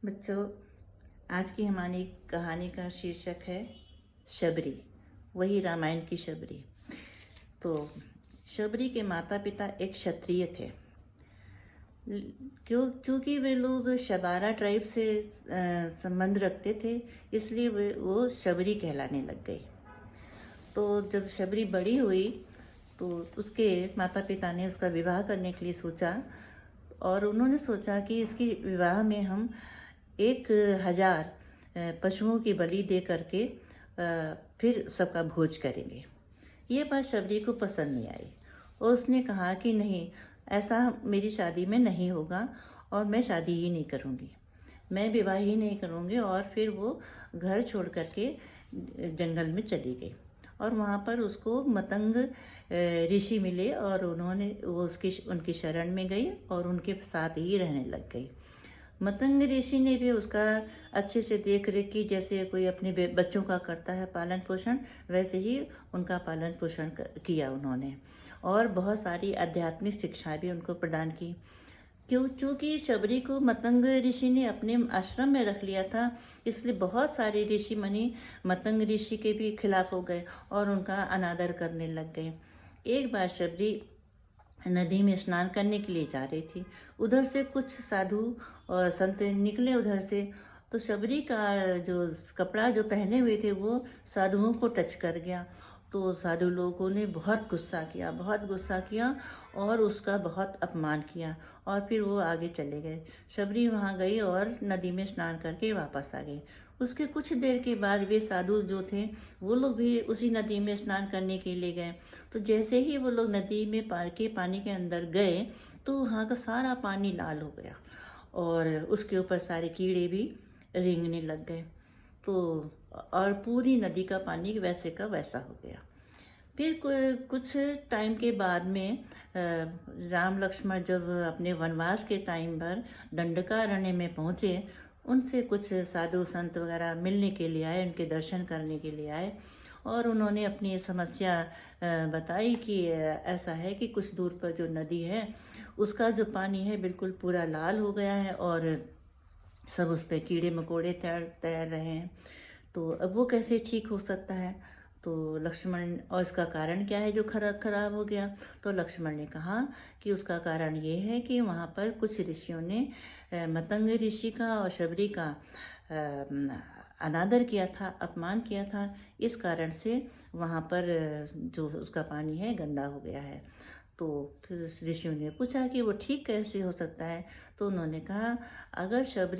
बच्चों, आज की हमारी कहानी का शीर्षक है शबरी। वही रामायण की शबरी। तो शबरी के माता पिता एक क्षत्रिय थे। क्योंकि वे लोग शबारा ट्राइब से संबंध रखते थे, इसलिए वो शबरी कहलाने लग गई। तो जब शबरी बड़ी हुई तो उसके माता पिता ने उसका विवाह करने के लिए सोचा, और उन्होंने सोचा कि इसकी विवाह में हम 1,000 पशुओं की बलि दे करके फिर सबका भोज करेंगे। ये बात शबरी को पसंद नहीं आई और उसने कहा कि नहीं, ऐसा मेरी शादी में नहीं होगा और मैं शादी ही नहीं करूँगी, मैं विवाह ही नहीं करूँगी। और फिर वो घर छोड़ करके जंगल में चली गई और वहाँ पर उसको मतंग ऋषि मिले और वो उनकी शरण में गई और उनके साथ ही रहने लग गई। मतंग ऋषि ने भी उसका अच्छे से देख रेख की, जैसे कोई अपने बच्चों का करता है पालन पोषण, वैसे ही उनका पालन पोषण किया उन्होंने, और बहुत सारी आध्यात्मिक शिक्षा भी उनको प्रदान की। चूँकि शबरी को मतंग ऋषि ने अपने आश्रम में रख लिया था, इसलिए बहुत सारे ऋषि मुनि मतंग ऋषि के भी खिलाफ हो गए और उनका अनादर करने लग गए। एक बार शबरी नदी में स्नान करने के लिए जा रही थी। उधर से कुछ साधु और संत निकले उधर से, तो शबरी का जो कपड़ा जो पहने हुए थे वो साधुओं को टच कर गया। तो साधु लोगों ने बहुत गुस्सा किया और उसका बहुत अपमान किया और फिर वो आगे चले गए। शबरी वहाँ गई और नदी में स्नान करके वापस आ गई। उसके कुछ देर के बाद वे साधु जो थे वो लोग भी उसी नदी में स्नान करने के लिए गए। तो जैसे ही वो लोग नदी में पानी के अंदर गए तो वहाँ का सारा पानी लाल हो गया और उसके ऊपर सारे कीड़े भी रेंगने लग गए। तो और पूरी नदी का पानी वैसे का वैसा हो गया। फिर कुछ टाइम के बाद में राम लक्ष्मण जब अपने वनवास के टाइम पर दंडकारण्य में पहुँचे, उनसे कुछ साधु संत वगैरह मिलने के लिए आए, उनके दर्शन करने के लिए आए और उन्होंने अपनी समस्या बताई कि ऐसा है कि कुछ दूर पर जो नदी है उसका जो पानी है बिल्कुल पूरा लाल हो गया है और सब उस पर कीड़े मकोड़े तैर रहे हैं। तो अब वो कैसे ठीक हो सकता है? तो लक्ष्मण, और इसका कारण क्या है जो खराब हो गया? तो लक्ष्मण ने कहा कि उसका कारण ये है कि वहाँ पर कुछ ऋषियों ने मतंग ऋषि का और शबरी का अनादर किया था, अपमान किया था। इस कारण से वहाँ पर जो उसका पानी है गंदा हो गया है। तो फिर ऋषियों ने पूछा कि वो ठीक कैसे हो सकता है? तो उन्होंने कहा, अगर शबरी